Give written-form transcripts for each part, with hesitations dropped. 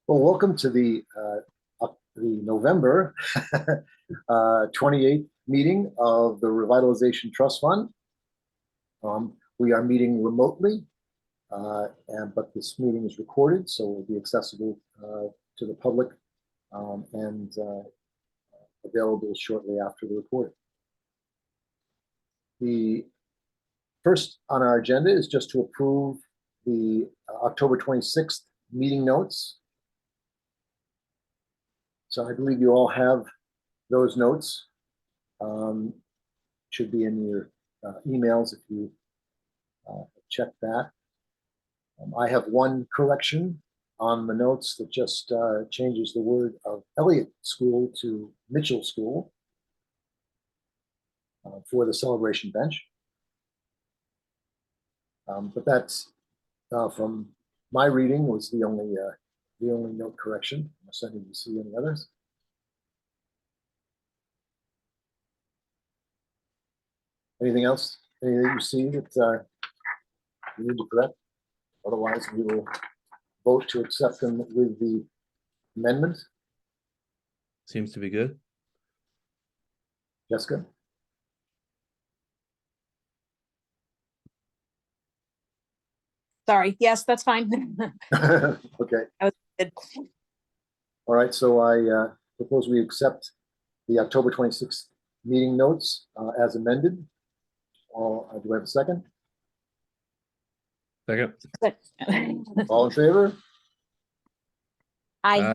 Well, welcome to the November 28th meeting of the Revitalization Trust Fund. We are meeting remotely, but this meeting is recorded, so it will be accessible to the public and available shortly after the recording. The first on our agenda is just to approve the October 26th meeting notes. So I believe you all have those notes. Should be in your emails if you check that. I have one correction on the notes that just changes the word of Elliott School to Mitchell School for the celebration bench. But that's from my reading was the only note correction. Unless any of you see any others. Anything else? Anything that you see that you need to correct? Otherwise, we will vote to accept them with the amendment. Seems to be good. Jessica? Sorry. Yes, that's fine. Okay. That was good. All right. So I propose we accept the October 26th meeting notes as amended. Do I have a second? Second. All in favor? I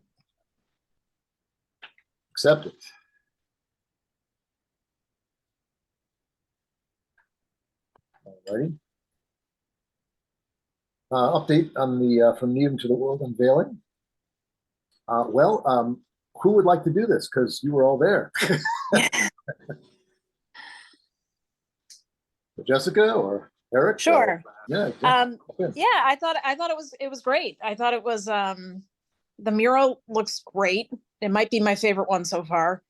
Accept it. All righty. Update on the From Needham to the World unveiling. Who would like to do this? Because you were all there. Jessica or Eric? Sure. Yeah. Yeah, I thought it was great. I thought it was the mural looks great. It might be my favorite one so far.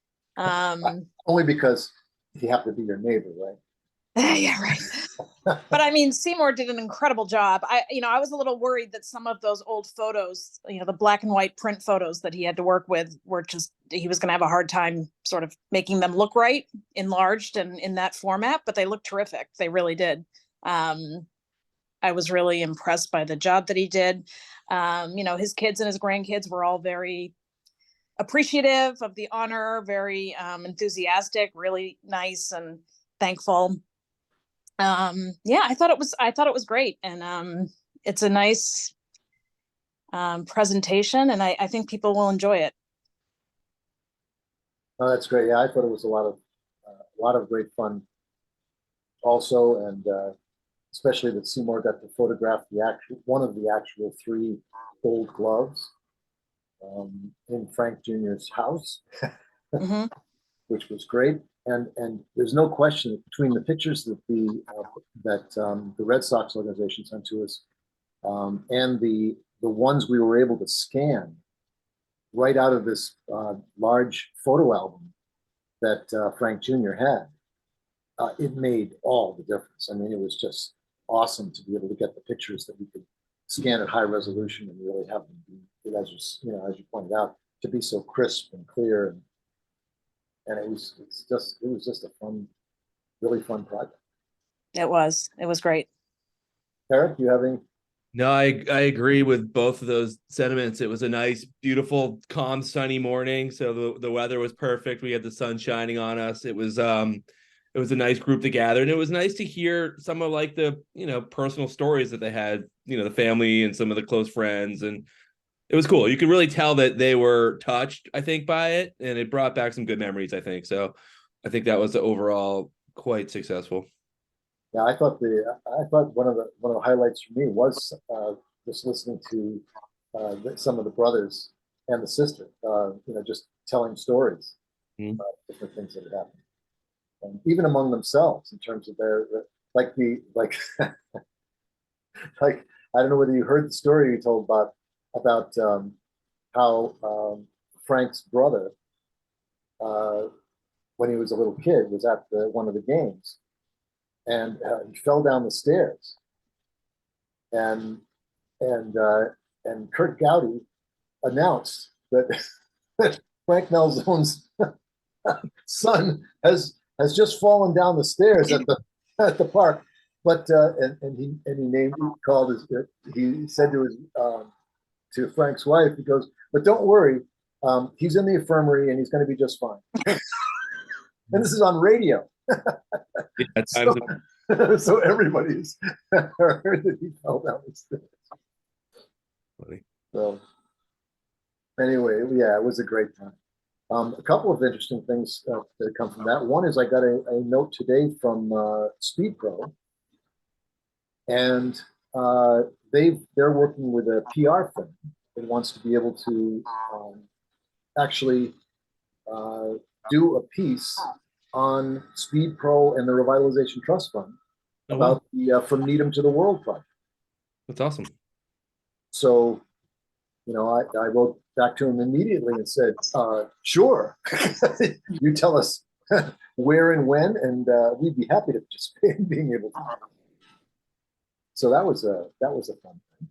Only because he happened to be your neighbor, right? Yeah, right. But I mean, Seymour did an incredible job. I was a little worried that some of those old photos, the black and white print photos that he had to work with he was going to have a hard time sort of making them look right, enlarged and in that format, but they look terrific. They really did. I was really impressed by the job that he did. His kids and his grandkids were all very appreciative of the honor, very enthusiastic, really nice and thankful. I thought it was great, and it's a nice presentation, and I think people will enjoy it. Oh, that's great. Yeah, I thought it was a lot of great fun also, and especially that Seymour got to photograph one of the actual 3 gold gloves in Frank Jr.'s house, Mm-hmm. which was great. And there's no question that between the pictures that the Red Sox organization sent to us and the ones we were able to scan right out of this large photo album that Frank Jr. had, it made all the difference. I mean, it was just awesome to be able to get the pictures that we could scan at high resolution and really have them be, as you pointed out, to be so crisp and clear. And it was just a really fun project. It was great. Eric, you have any? No, I agree with both of those sentiments. It was a nice, beautiful, calm, sunny morning. So the weather was perfect. We had the sun shining on us. It was a nice group to gather, and it was nice to hear some of like the personal stories that they had, the family and some of the close friends, and it was cool. You could really tell that they were touched, I think, by it, and it brought back some good memories, I think. So I think that was overall quite successful. Yeah, I thought one of the highlights for me was just listening to some of the brothers and the sister, just telling stories about different things that had happened, and even among themselves in terms of their like I don't know whether you heard the story you told about how Frank's brother, when he was a little kid, was at one of the games, and he fell down the stairs, and Kurt Gowdy announced that Frank Malzone's son has just fallen down the stairs at the park. But and he he said to his to Frank's wife, he goes, but don't worry, he's in the infirmary and he's going to be just fine. And this is on radio. Yeah, So everybody's heard that he fell down the stairs. funny. So anyway, yeah, it was a great time. A couple of interesting things that come from that. One is I got a note today from Speed Pro, and they're working with a PR firm that wants to be able to actually do a piece on Speed Pro and the Revitalization Trust Fund about the From Needham to the World project. That's awesome. So, I wrote back to him immediately and said, sure, you tell us where and when, and we'd be happy to participate in being able to. So that was a fun thing.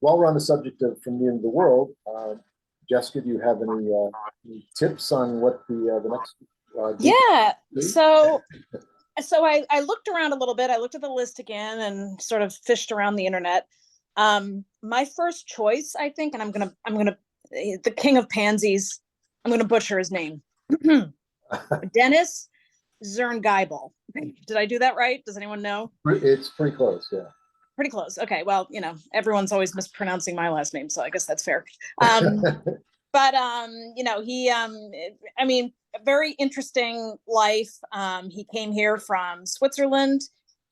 While we're on the subject of From the End of the World, Jessica, do you have any tips on what the next? Yeah. So I looked around a little bit. I looked at the list again and sort of fished around the internet. My first choice, I think, and I'm gonna the king of pansies. I'm gonna butcher his name. Dennis Zerngeibel. Did I do that right? Does anyone know? It's pretty close, yeah. Pretty close. Okay. Well, everyone's always mispronouncing my last name, so I guess that's fair. But he I mean, a very interesting life. He came here from Switzerland,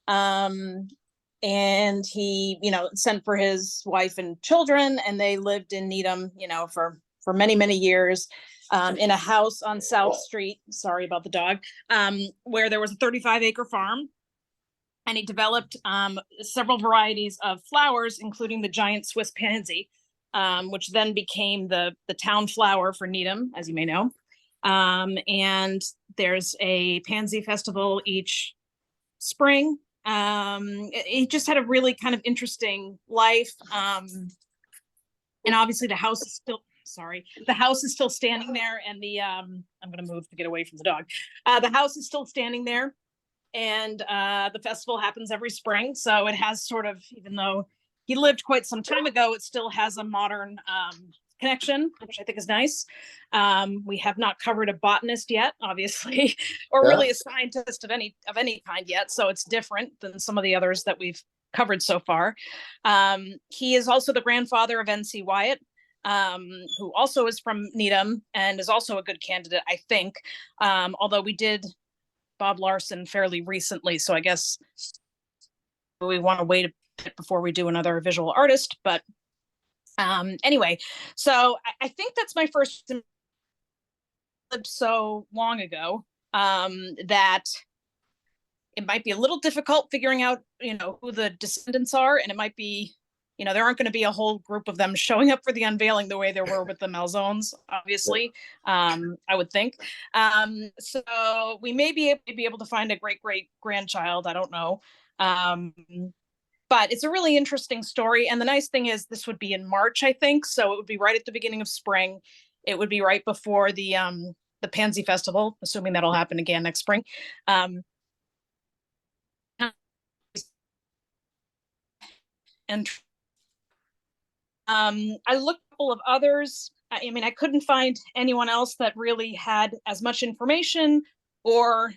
and he sent for his wife and children, and they lived in Needham for many years, in a house on South Street, sorry about the dog, where there was a 35-acre farm. And he developed several varieties of flowers, including the giant Swiss pansy, which then became the town flower for Needham, as you may know. And there's a pansy festival each spring. He just had a really kind of interesting life. And obviously the house is still standing there, and I'm going to move to get away from the dog. The house is still standing there. And the festival happens every spring. So it has sort of, even though he lived quite some time ago, it still has a modern connection, which I think is nice. We have not covered a botanist yet, obviously, or really a scientist of any kind yet. So it's different than some of the others that we've covered so far. He is also the grandfather of N.C. Wyatt, who also is from Needham and is also a good candidate, I think. Although we did Bob Larson fairly recently, so I guess we want to wait a bit before we do another visual artist. But anyway, so I think that's my first. Lived so long ago that it might be a little difficult figuring out, who the descendants are, and it might be, there aren't going to be a whole group of them showing up for the unveiling the way there were with the Malzones, obviously. I would think. So we may be able to find a great grandchild. I don't know. But it's a really interesting story. And the nice thing is this would be in March, I think. So it would be right at the beginning of spring. It would be right before the Pansy Festival, assuming that'll happen again next spring. And I looked at a couple of others. I mean, I couldn't find anyone else that really had as much information or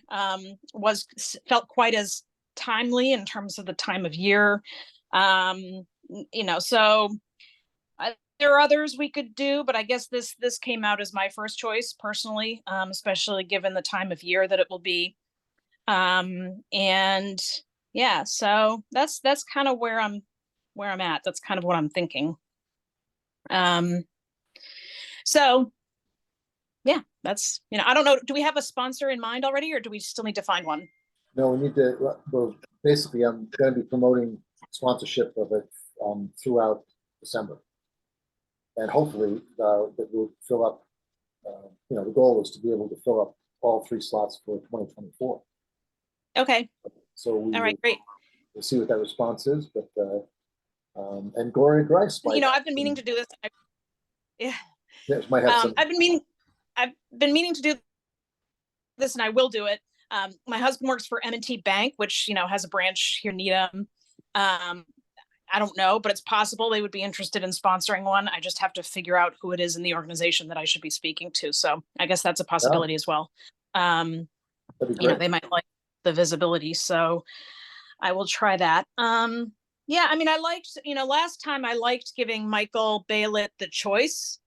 felt quite as timely in terms of the time of year. So there are others we could do, but I guess this came out as my first choice personally, especially given the time of year that it will be. And yeah, so that's kind of where I'm at. That's kind of what I'm thinking. So yeah, that's, I don't know. Do we have a sponsor in mind already, or do we still need to find one? No, we need to, well, basically I'm going to be promoting sponsorship of it throughout December. And hopefully that will fill up, the goal is to be able to fill up all 3 slots for 2024. Okay. So all right, great. We'll see what that response is, but And Gloria Grice might. You know, I've been meaning to do this. Yeah. Yeah, might have some. I've been meaning to do this, and I will do it. My husband works for M&T Bank, which, you know, has a branch here in Needham. I don't know, but it's possible they would be interested in sponsoring one. I just have to figure out who it is in the organization that I should be speaking to. So I guess that's a possibility as well. That'd be You know, great. they might like the visibility. So I will try that. Yeah, I mean, I liked, you know, last time I liked giving Michael Baylett the choice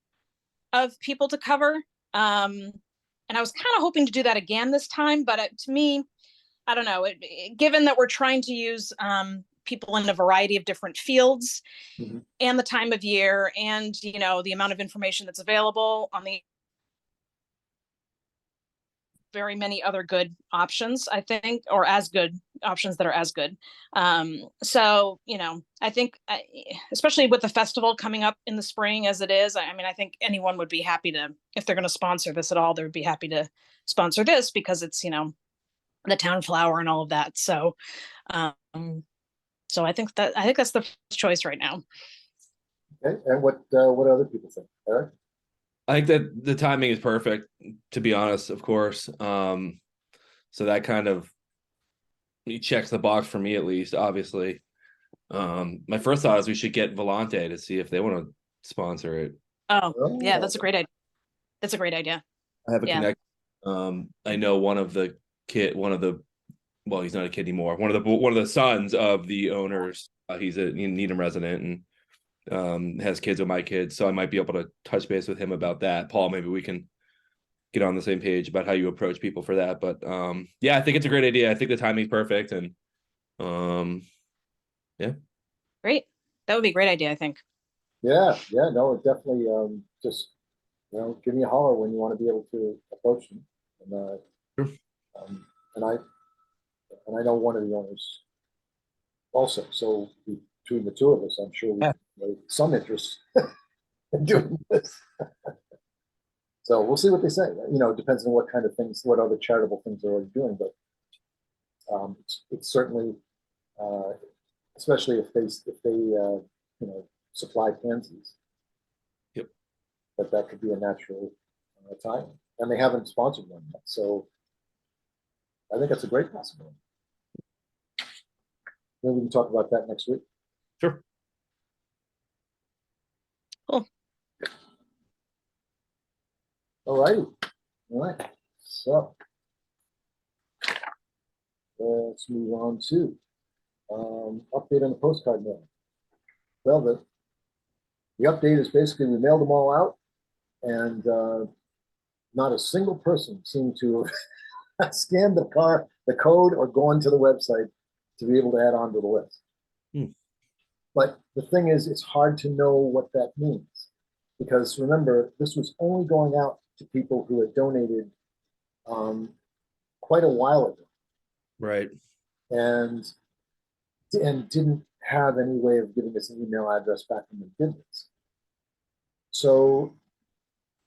of people to cover. And I was kind of hoping to do that again this time, but to me, I don't know, given that we're trying to use people in a variety of different fields Mhm. and the time of year and, you know, the amount of information that's available on the very many other good options, I think, or as good options that are as good. So, you know, I think, especially with the festival coming up in the spring as it is, I mean, I think anyone would be happy to, if they're going to sponsor this at all, they would be happy to sponsor this because it's, you know, the town flower and all of that. So, so I think that's the first choice right now. Okay, and what do other people think? Eric? I think that the timing is perfect, to be honest, of course. So that kind of checks the box for me, at least, obviously. My first thought is we should get Volante to see if they want to sponsor it. Oh, yeah, that's a great idea. That's a great idea. I have a Yeah. connect. I know one of the well, he's not a kid anymore. One of the sons of the owners. He's a Needham resident and has kids with my kids, so I might be able to touch base with him about that. Paul, maybe we can get on the same page about how you approach people for that. But yeah, I think it's a great idea. I think the timing's perfect, and yeah, Great. That would be a great idea, I think. Yeah, no, it definitely just, you know, give me a holler when you want to be able to approach them. And Sure. um, and I know one of the owners also. So between the two of us, I'm sure we Yeah. have some interest in doing this. So we'll see what they say. You know, it depends on what kind of things, what other charitable things they're already doing. But it's certainly, uh, especially if they you know, supply pansies. Yep. That could be a natural time. And they haven't sponsored one yet. So I think that's a great possibility. Maybe we can talk about that next week. Sure. Cool. All righty. All right. So let's move on to update on the postcard mail. Well, the update is basically we mailed them all out, and not a single person seemed to have scanned the code, or gone to the website to be able to add on to the list. But the thing is, it's hard to know what that means, because remember, this was only going out to people who had donated quite a while ago, Right. and didn't have any way of giving us an email address back when they did this. So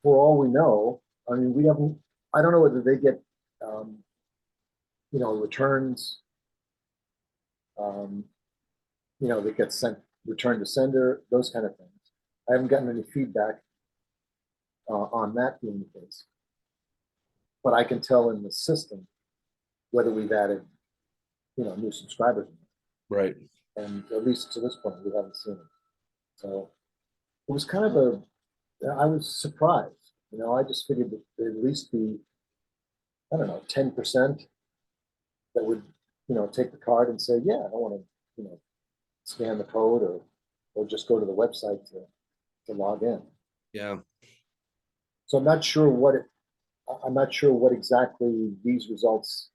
for all we know, I mean, I don't know whether they get, you know, returns, you know, that get sent, return to sender, those kind of things. I haven't gotten any feedback on that being the case. But I can tell in the system whether we've added, you know, new subscribers. Right. And at least to this point, we haven't seen it. So it was kind of I was surprised. You know, I just figured that there'd at least be, I don't know, 10% that would, you know, take the card and say, yeah, I don't want to, you know, scan the code, or just go to the website to log in. Yeah. So I'm not sure what exactly these results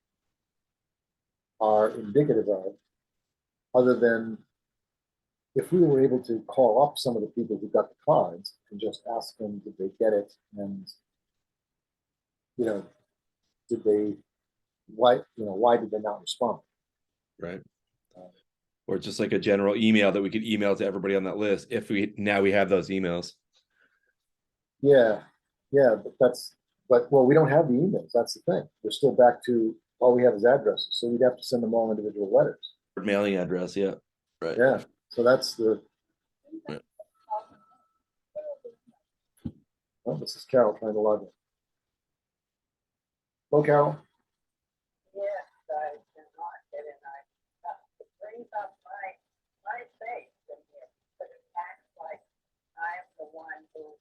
are indicative of, other than if we were able to call up some of the people who got the cards and just ask them, did they get it? And, you know, why did they not respond? Right. Or just like a general email that we could email to everybody on that list if we have those emails. Yeah, but well, we don't have the emails. That's the thing. We're still back to all we have is addresses. So we'd have to send them all individual letters. Mailing address, yeah. Right. Yeah. So that's the Oh, this is Carol trying to log in. Hello, Carol. Yes, I cannot get in. It brings up my face in here, but it acts like I'm the one who's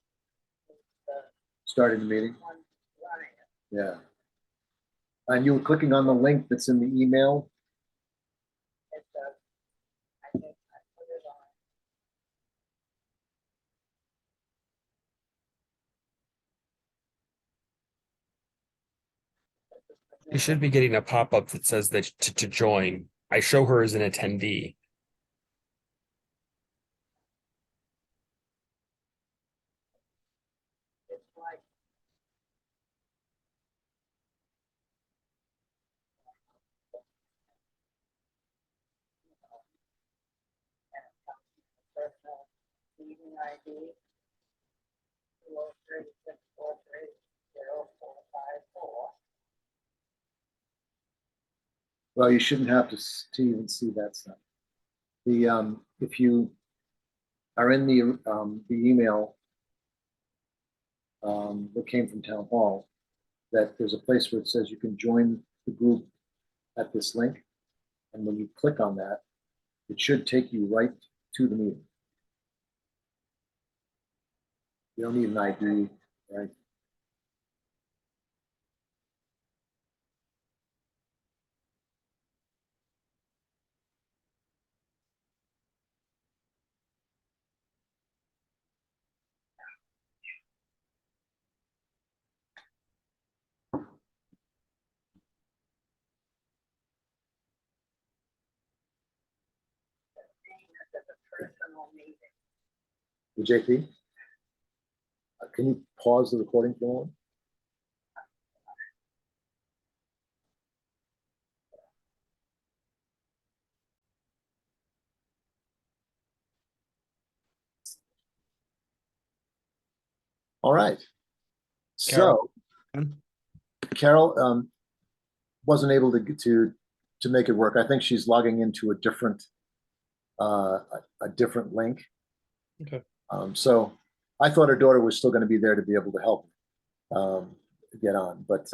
the Starting the meeting. one running it. Yeah. And you were clicking on the link that's in the email. It does. I think I put it on. You should be getting a pop-up that says that to join. I show her as an attendee. It's like personal meeting ID 203-643-0454. Well, you shouldn't have to even see that stuff. If you are in the email that came from Town Hall, that there's a place where it says you can join the group at this link. And when you click on that, it should take you right to the meeting. You don't need an ID, right? It's a personal meeting. The JP, can you pause the recording for a moment? All right. So, Carol wasn't able to get to make it work. I think she's logging into a different link. Okay. So I thought her daughter was still going to be there to be able to help get on, but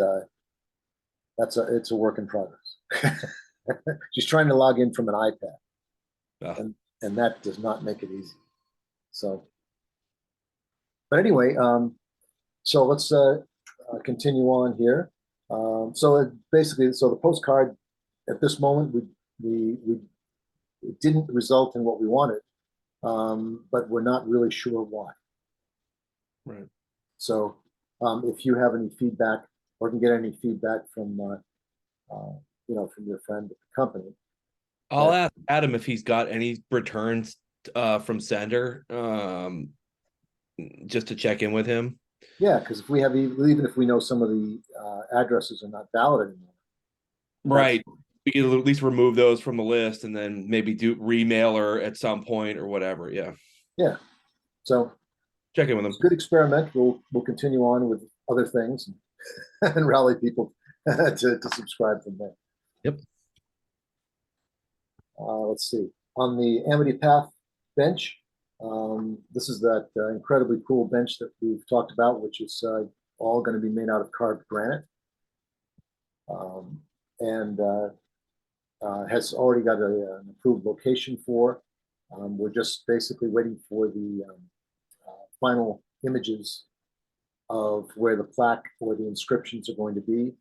it's a work in progress. She's trying to log in from an iPad, and that does not make it easy. So, but anyway, so let's continue on here. So basically, the postcard at this moment, we it didn't result in what we wanted, but we're not really sure why. Right. So if you have any feedback or can get any feedback from from your friend at the company, I'll ask Adam if he's got any returns from sender, just to check in with him. yeah, because if we have even if we know some of the addresses are not valid anymore, Right. We can at least remove those from the list and then maybe do remail her at some point or whatever. Yeah. Yeah. So check in with them. Good experiment. We'll continue on with other things and rally people to subscribe from there. Yep. Let's see. On the Amity Path bench, this is that incredibly cool bench that we've talked about, which is all going to be made out of carved granite. And has already got an approved location for. We're just basically waiting for the final images of where the plaque or the inscriptions are going to be,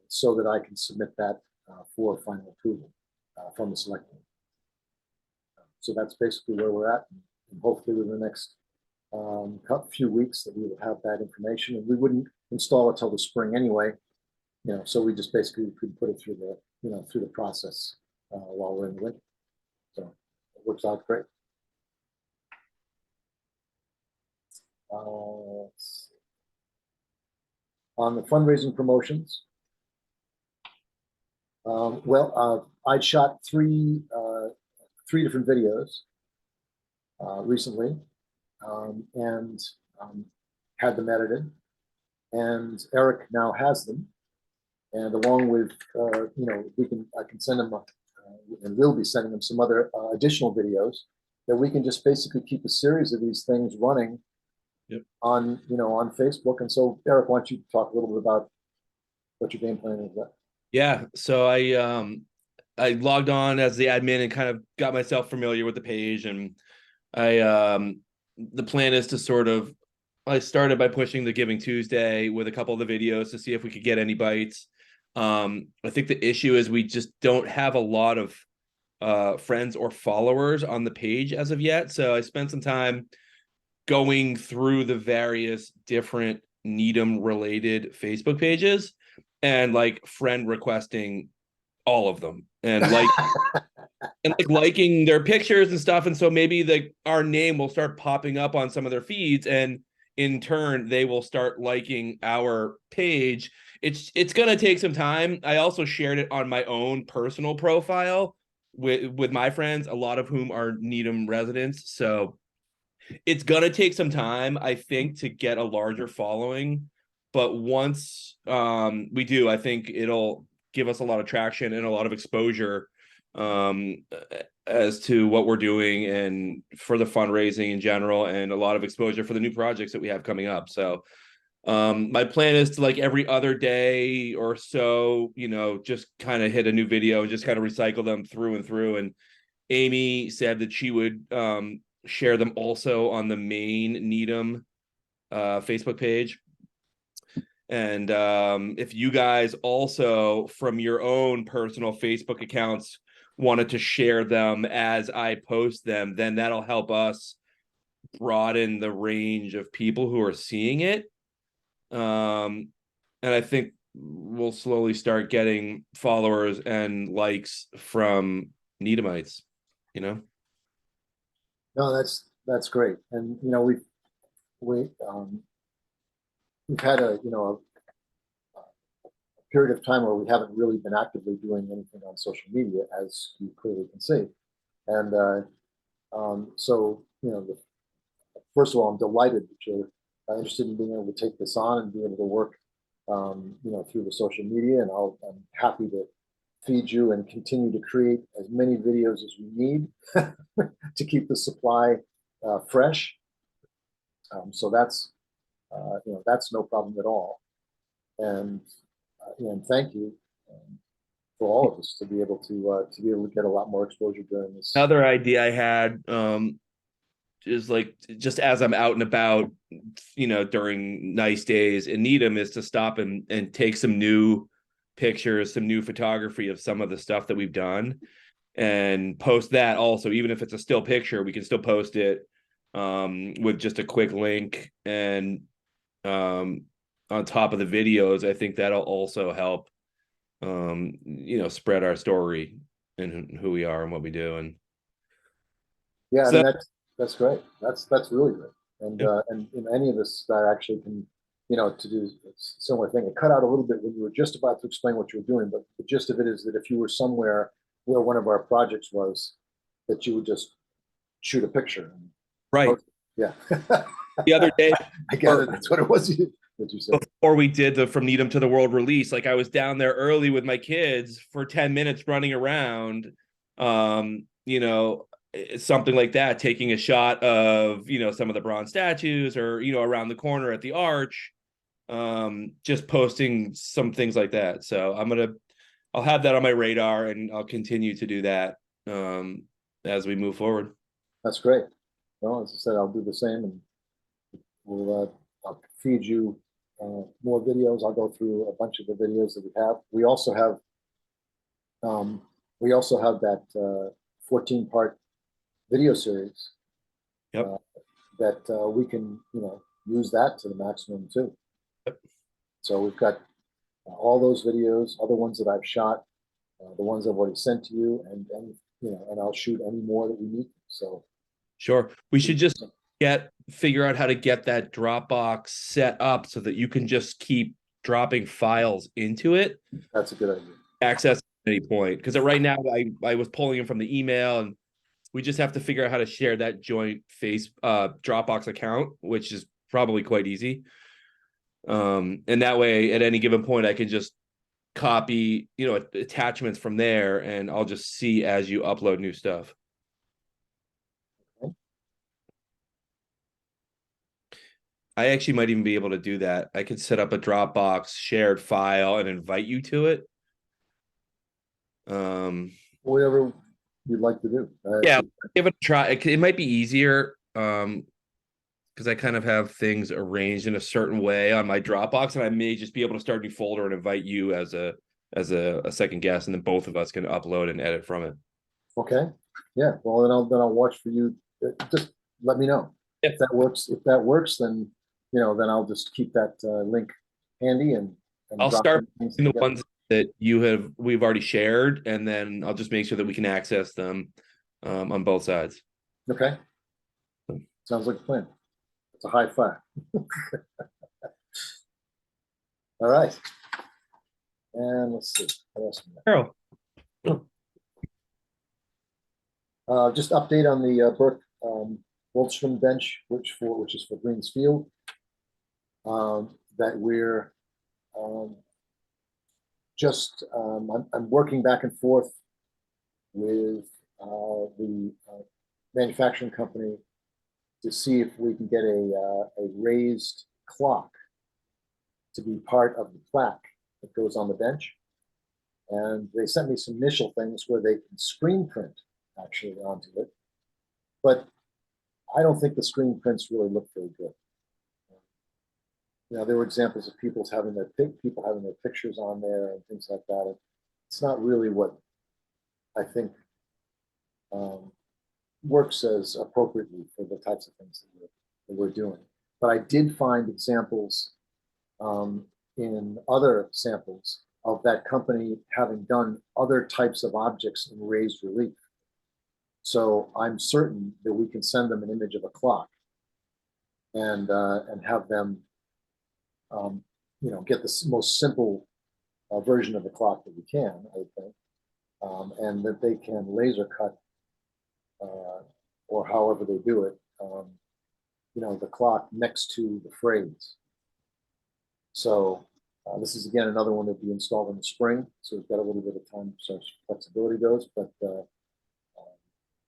so that I can submit that for final approval from the select board. So that's basically where we're at, and hopefully within the next few weeks that we will have that information. And we wouldn't install it till the spring anyway, so we just basically could put it through the through the process while we're in the winter. So it works out great. On the fundraising promotions, I'd shot three different videos recently, and had them edited, and Eric now has them. And along with, I can send them, and we'll be sending them some other additional videos that we can just basically keep a series of these things running Yep. on, on Facebook. And so, Eric, why don't you talk a little bit about what your game plan is? Yeah. So I logged on as the admin and kind of got myself familiar with the page, and the plan is to sort of, I started by pushing the Giving Tuesday with a couple of the videos to see if we could get any bites. I think the issue is we just don't have a lot of friends or followers on the page as of yet. So I spent some time going through the various different Needham related Facebook pages and like friend requesting all of them and like and like liking their pictures and stuff. And so maybe like our name will start popping up on some of their feeds, and in turn they will start liking our page. It's gonna take some time. I also shared it on my own personal profile with my friends, a lot of whom are Needham residents. So it's gonna take some time, I think, to get a larger following. But once we do, I think it'll give us a lot of traction and a lot of exposure um, as to what we're doing and for the fundraising in general, and a lot of exposure for the new projects that we have coming up. So my plan is to, like, every other day or so, just kind of hit a new video and just kind of recycle them through and through. And Amy said that she would share them also on the main Needham Facebook page. And if you guys also from your own personal Facebook accounts wanted to share them as I post them, then that'll help us broaden the range of people who are seeing it. And I think we'll slowly start getting followers and likes from Needhamites, No, that's great. And we've had a period of time where we haven't really been actively doing anything on social media, as you clearly can see. And so, first of all, I'm delighted that you're interested in being able to take this on and be able to work, through the social media. And I'm happy to feed you and continue to create as many videos as we need to keep the supply fresh. So that's no problem at all. And thank you for all of us to be able to get a lot more exposure during this. Another idea I had is, like, just as I'm out and about, during nice days in Needham, is to stop and take some new pictures, some new photography of some of the stuff that we've done, and post that also. Even if it's a still picture, we can still post it with just a quick link. And on top of the videos, I think that'll also help spread our story and who we are and what we do. And Yeah, so, I mean, that's great. That's really great. And Yeah. And any of us that actually can, to do a similar thing. It cut out a little bit when you were just about to explain what you were doing, but the gist of it is that if you were somewhere where one of our projects was, that you would just shoot a picture. right. Yeah. The other day, I get it. That's what it was that you said. before we did the From Needham to the World release, like, I was down there early with my kids for 10 minutes running around, something like that, taking a shot of, some of the bronze statues, or, around the corner at the arch, just posting some things like that. So I'll have that on my radar, and I'll continue to do that as we move forward. That's great. Well, as I said, I'll do the same, and I'll feed you more videos. I'll go through a bunch of the videos that we have. We also have that 14-part video series. Yep. That we can use that to the maximum too. Yep. So we've got all those videos, other ones that I've shot, the ones I've already sent to you, and I'll shoot any more that we need. So Sure. We should just figure out how to get that Dropbox set up so that you can just keep dropping files into it. That's a good idea. Access at any point. Because right now I was pulling them from the email, and we just have to figure out how to share that joint Dropbox account, which is probably quite easy. And that way, at any given point, I can just copy, attachments from there, and I'll just see as you upload new stuff. I actually might even be able to do that. I could set up a Dropbox shared file and invite you to it. Whatever you'd like to do. Yeah, give it a try. It might be easier because I kind of have things arranged in a certain way on my Dropbox, and I may just be able to start a new folder and invite you as a second guest, and then both of us can upload and edit from it. Okay, yeah, well, then I'll watch for you. Just let me know. Yeah. If that works, then, you know, then I'll just keep that link handy and I'll drop start things in the together. ones that we've already shared, and then I'll just make sure that we can access them on both sides. Okay, sounds like a plan. It's a high five. All right. And let's see, what else we got? Carol. Just update on the Burke Goldstrom bench, which is for Greens Field. That we're I'm working back and forth with the manufacturing company to see if we can get a raised clock to be part of the plaque that goes on the bench. And they sent me some initial things where they can screen print actually onto it. But I don't think the screen prints really look very good. You know, there were examples of people having their pictures on there and things like that. It's not really what I think works as appropriately for the types of things that we're doing. But I did find examples in other samples of that company having done other types of objects in raised relief. So I'm certain that we can send them an image of a clock and have them, you know, get the most simple version of the clock that we can, I think, and that they can laser cut or however they do it, you know, the clock next to the phrase. So this is again another one that will be installed in the spring, so we've got a little bit of time so flexibility goes, but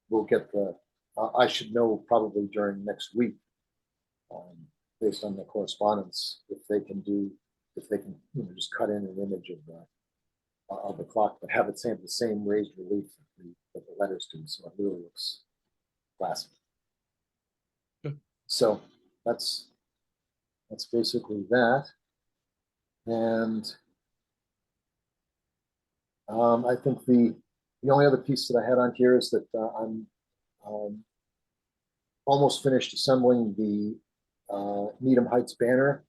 we'll get the. I should know probably during next week, based on the correspondence, if they can, you know, just cut in an image of the clock, but have it have the same raised relief that the letters do, so it really looks classic. So that's basically that. And I think the only other piece that I had on here is that I'm almost finished assembling the Needham Heights banner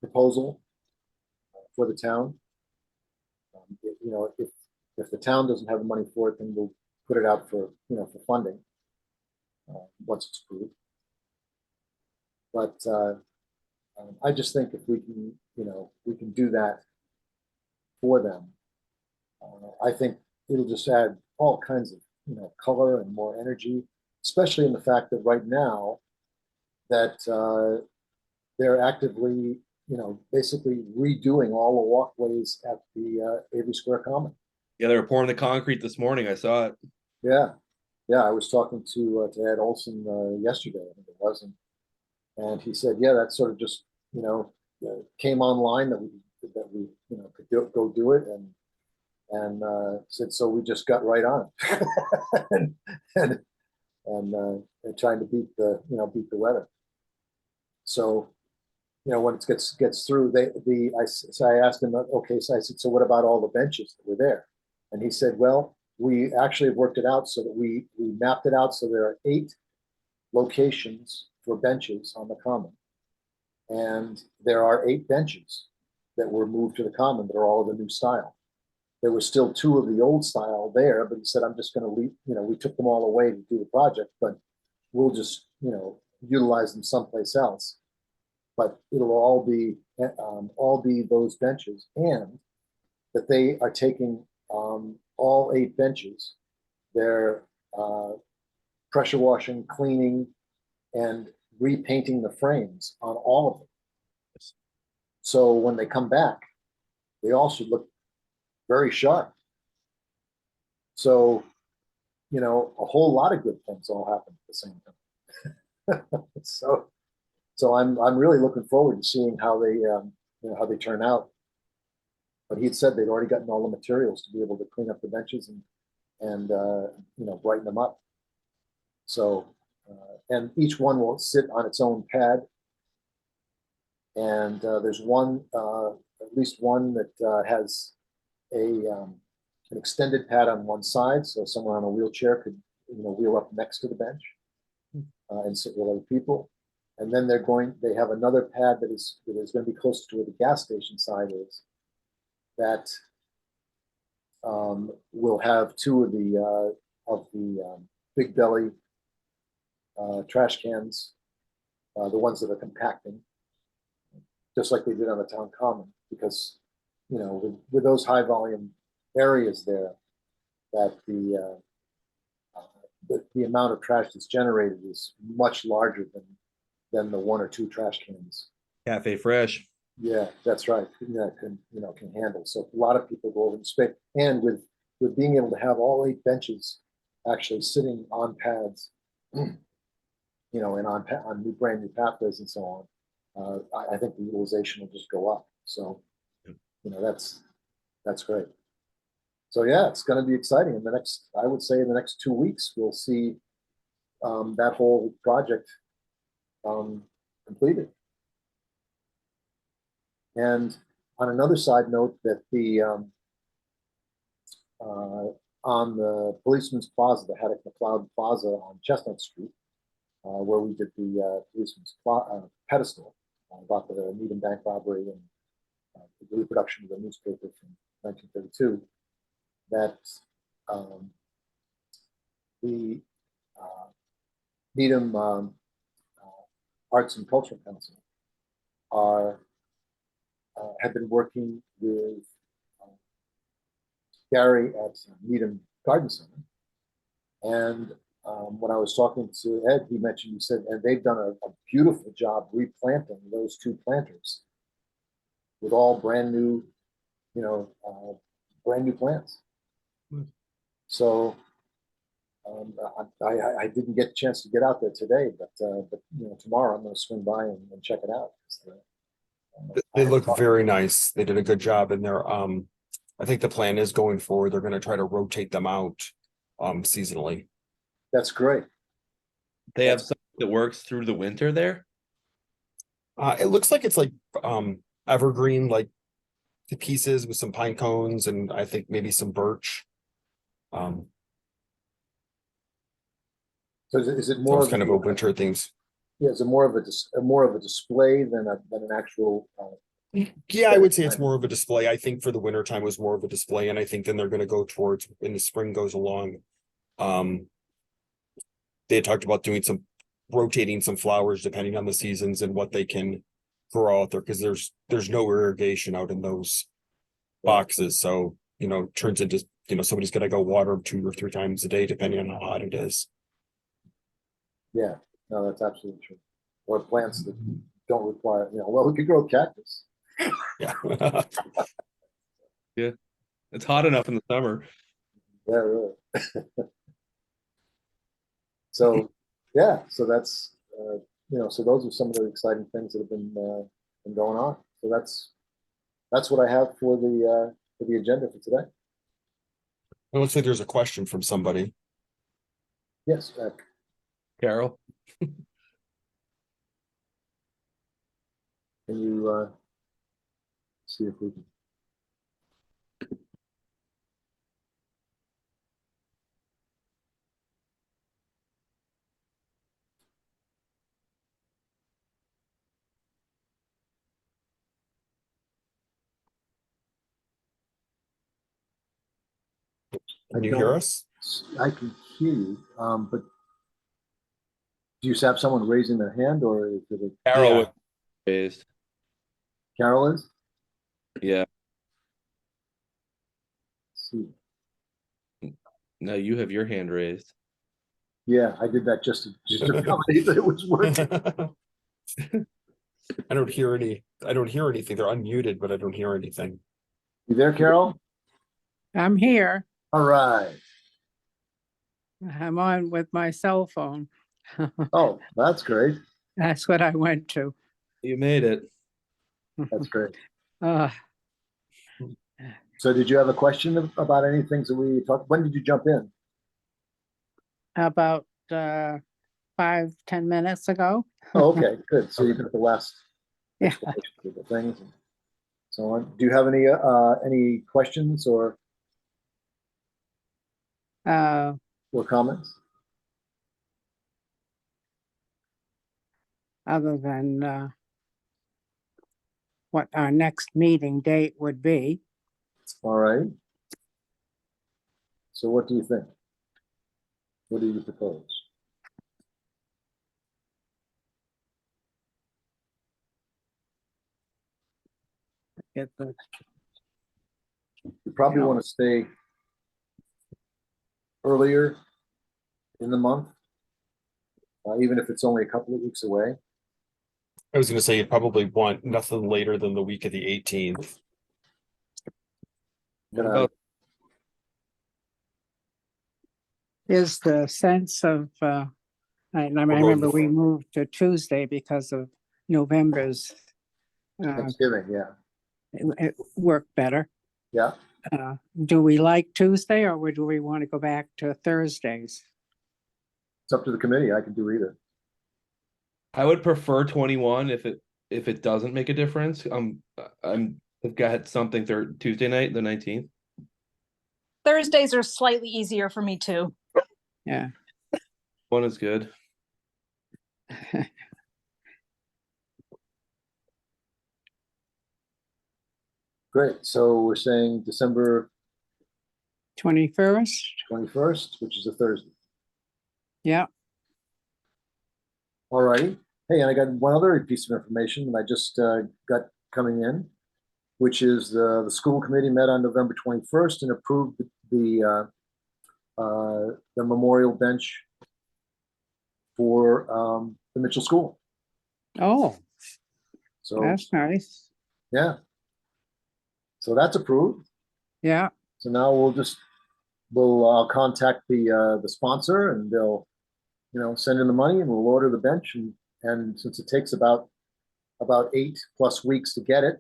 proposal for the town. You know, if the town doesn't have the money for it, then we'll put it out for, you know, for funding once it's approved. But I just think if we can, you know, we can do that for them, I think it'll just add all kinds of, you know, color and more energy, especially in the fact that right now that they're actively, you know, basically redoing all the walkways at the Avery Square Common. Yeah, they were pouring the concrete this morning. I saw it. Yeah, yeah. I was talking to Ed Olson yesterday, I think it was, and he said, yeah, that sort of just, you know, came online that we you know could go do it, and said so we just got right on it and trying to beat the weather. So, you know, when it gets through, so I asked him, okay, so I said, so what about all the benches that were there? And he said, well, we actually worked it out so that we mapped it out so there are 8 locations for benches on the common, and there are 8 benches that were moved to the common that are all of the new style. There were still 2 of the old style there, but he said, I'm just going to leave, you know, we took them all away to do the project, but we'll just, you know, utilize them someplace else. But it'll all be those benches, and that they are taking all 8 benches. They're pressure washing, cleaning, and repainting the frames on all of them. So when they come back, they all should look very sharp. So, you know, a whole lot of good things all happen at the same time. So, I'm really looking forward to seeing how they, how they turn out. But he had said they'd already gotten all the materials to be able to clean up the benches and brighten them up. So, and each one will sit on its own pad. And there's one, at least one that has an extended pad on one side, so someone on a wheelchair could, wheel up next to the bench and sit with other people. And then they have another pad that is going to be close to where the gas station side is. That will have two of the big belly trash cans, the ones that are compacting, just like they did on the town common, because with those high volume areas there, that the amount of trash that's generated is much larger than the one or two trash cans. Cafe Fresh. Yeah, that's right. Can handle. So a lot of people go over and space, and with being able to have all 8 benches actually sitting on pads, and on brand new pathways and so on, I think the utilization will just go up. So, that's great. So yeah, it's going to be exciting. I would say in the next 2 weeks, we'll see that whole project completed. And on another side note, that on the Policeman's Plaza, the Haddock McLeod Plaza on Chestnut Street, where we did the Policeman's pedestal about the Needham Bank robbery and the reproduction of the newspaper from 1932, that the Needham Arts and Cultural Council have been working with Gary at Needham Garden Center. And when I was talking to Ed, he said, and they've done a beautiful job replanting those 2 planters with all brand new plants. So I didn't get a chance to get out there today, but tomorrow I'm going to swing by and check it out. They look very nice. They did a good job in there. I think the plan is going forward, they're going to try to rotate them out seasonally. That's great. They have something that works through the winter there. It looks like it's like evergreen, like the pieces with some pine cones and I think maybe some birch. So is it So more it's kind of a winter things. Yeah, is it more of a display than an actual? Yeah, I would say it's more of a display. I think for the winter time was more of a display, and I think then they're going to go towards when the spring goes along. They had talked about doing rotating some flowers depending on the seasons and what they can grow out there, because there's no irrigation out in those boxes, so it turns into somebody's got to go water them 2 or 3 times a day depending on how hot it is. Yeah, no, that's absolutely true. Or plants that don't require, we could grow cactus. Yeah. Yeah, it's hot enough in the summer. Yeah, really. So yeah, so that's so those are some of the exciting things that have been going on. So that's what I have for the agenda for today. It looks like there's a question from somebody. Yes, Carol. can you see if we can? Can you hear us? I can hear you, but do you have someone raising their hand, or is it Carol Yeah. was raised. Carol is? Yeah. Let's see. No, you have your hand raised. Yeah, I did that just to accommodate that it was working. I don't hear anything. They're unmuted, but I don't hear anything. You there, Carol? I'm here. All right. I'm on with my cell phone. Oh, that's great. That's what I went to. You made it. That's great. Uh, So did you have a question about any things that we talked? When did you jump in? about 5-10 minutes ago. Oh, okay, good. So you got the last Yeah. explanations of the things and so on. Do you have any questions or Uh, comments? other than what our next meeting date would be. All right. So what do you think? What do you propose? Get the, You probably Yeah. want to stay earlier in the month, even if it's only a couple of weeks away. I was gonna say you'd probably want nothing later than the week of the 18th. What Gonna- about is the sense of, I remember we moved to Tuesday because of November's, Thanksgiving, yeah, it worked better. yeah. Do we like Tuesday or do we want to go back to Thursdays? It's up to the committee. I can do either. I would prefer 21 if it doesn't make a difference. I've got something Tuesday night, the 19th. Thursdays are slightly easier for me too. Yeah. One is good. Great. So we're saying December 21st? 21st, which is a Thursday. Yeah. All righty. Hey, and I got one other piece of information that I just got coming in, which is the school committee met on November 21st and approved the memorial bench for the Mitchell School. Oh, So that's nice. yeah, so that's approved. Yeah. So now we'll contact the sponsor and they'll send in the money and we'll order the bench and since it takes about 8+ weeks to get it,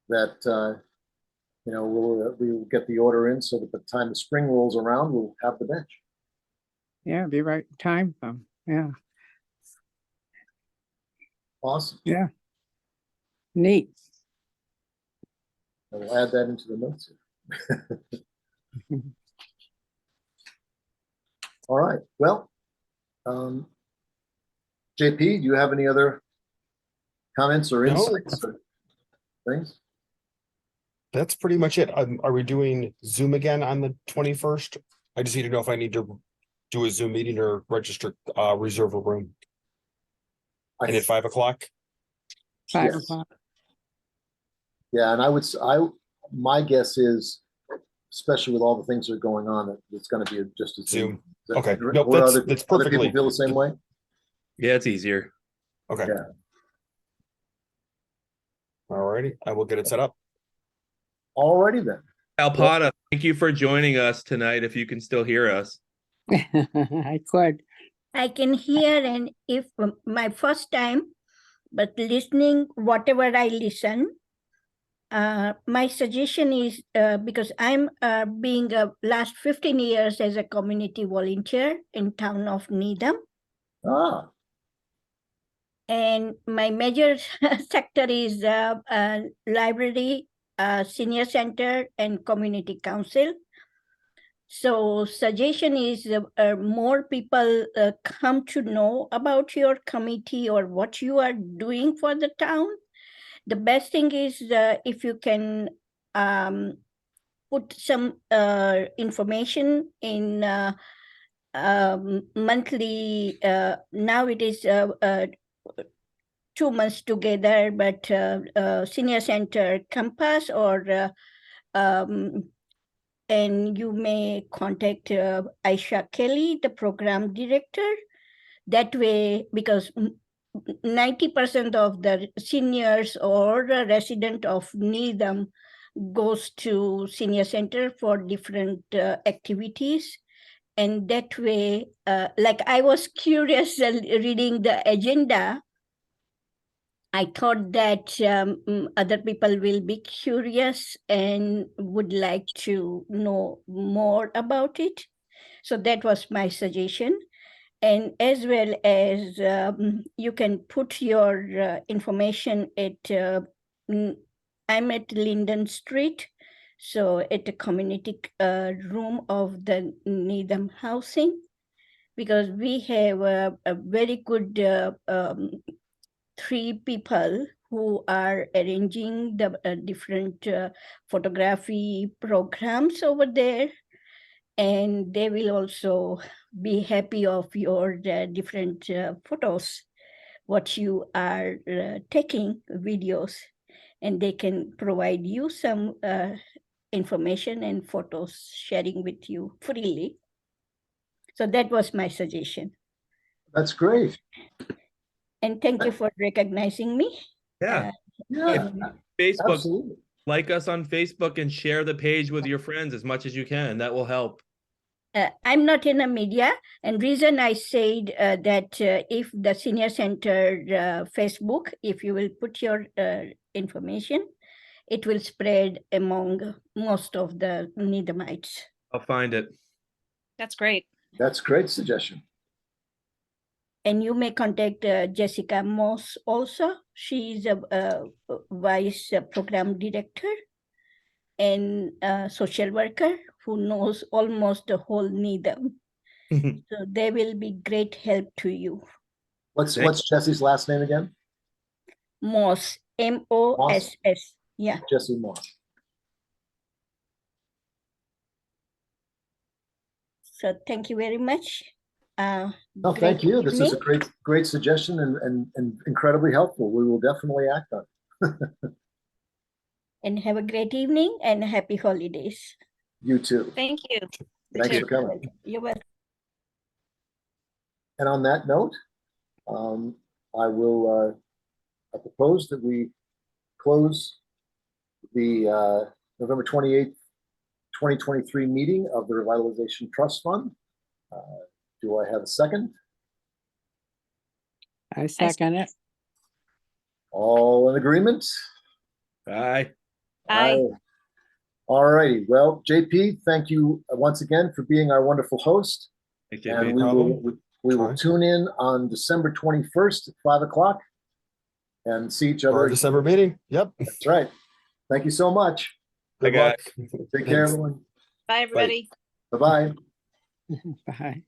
that we'll get the order in so that by the time the spring rolls around, we'll have the bench. Yeah, be right in time. Yeah. Awesome. Yeah. Neat. I will add that into the notes here. All right. Well, JP, do you have any other comments or No. insights or things? That's pretty much it. Are we doing Zoom again on the 21st? I just need to know if I need to do a Zoom meeting or register, reserve a room. And at 5 o'clock? 5 Yes. o'clock. Yeah, and my guess is, especially with all the things that are going on, that it's going to be just a Zoom. Is that- Okay. or Nope, other that's people perfectly. feel the same way? Yeah, it's easier. Okay. Yeah. Alrighty, I will get it set up. All righty then. Alpata, thank you for joining us tonight. If you can still hear us. I could. I can hear, and if my first time, but listening, whatever I listen, my suggestion is because I'm being last 15 years as a community volunteer in town of Needham, Ah, and my major sector is library, senior center, and community council. So suggestion is more people come to know about your committee or what you are doing for the town. The best thing is if you can put some information in monthly, now it is 2 months together, but senior center compass or and you may contact Aisha Kelly, the program director. That way, because 90% of the seniors or the resident of Needham goes to senior center for different activities. and that way, like I was curious reading the agenda. I thought that other people will be curious and would like to know more about it. So that was my suggestion. And as well as you can put your information at, I'm at Linden Street, so at the community room of the Needham Housing, because we have a very good 3 people who are arranging the different photography programs over there, and they will also be happy of your different photos, what you are taking videos, and they can provide you some information and photos sharing with you freely. So that was my suggestion. That's great. And thank you for recognizing me. Yeah. Yeah, Facebook, absolutely. like us on Facebook and share the page with your friends as much as you can. That will help. I'm not in the media, and reason I said that if the senior center Facebook, if you will put your information, it will spread among most of the Needhamites. I'll find it. That's great. That's a great suggestion. And you may contact Jessica Moss also. She's a vice program director and social worker who knows almost the whole Needham. So they will be great help to you. What's Thanks. Jesse's last name again? Moss, M-O-S-S. Yeah. Jesse Moss. So thank you very much. No, Great thank you. This is a evening. great suggestion and incredibly helpful. We will definitely act on it. And have a great evening and happy holidays. You too. Thank you. Thanks too. for coming. You're welcome. And on that note, I propose that we close the November 28th, 2023 meeting of the Revitalization Trust Fund. Do I have a second? I second it. All in agreement? Bye. Aye. All righty. Well, JP, thank you once again for being our wonderful host. Thank you. And problem. we will Fine. tune in on December 21st at 5 o'clock and see each Our other. December meeting. Yep. That's right. Thank you so much. Good Bye, luck. Take care, Thanks. everyone. Bye, everybody. Bye-bye. Bye.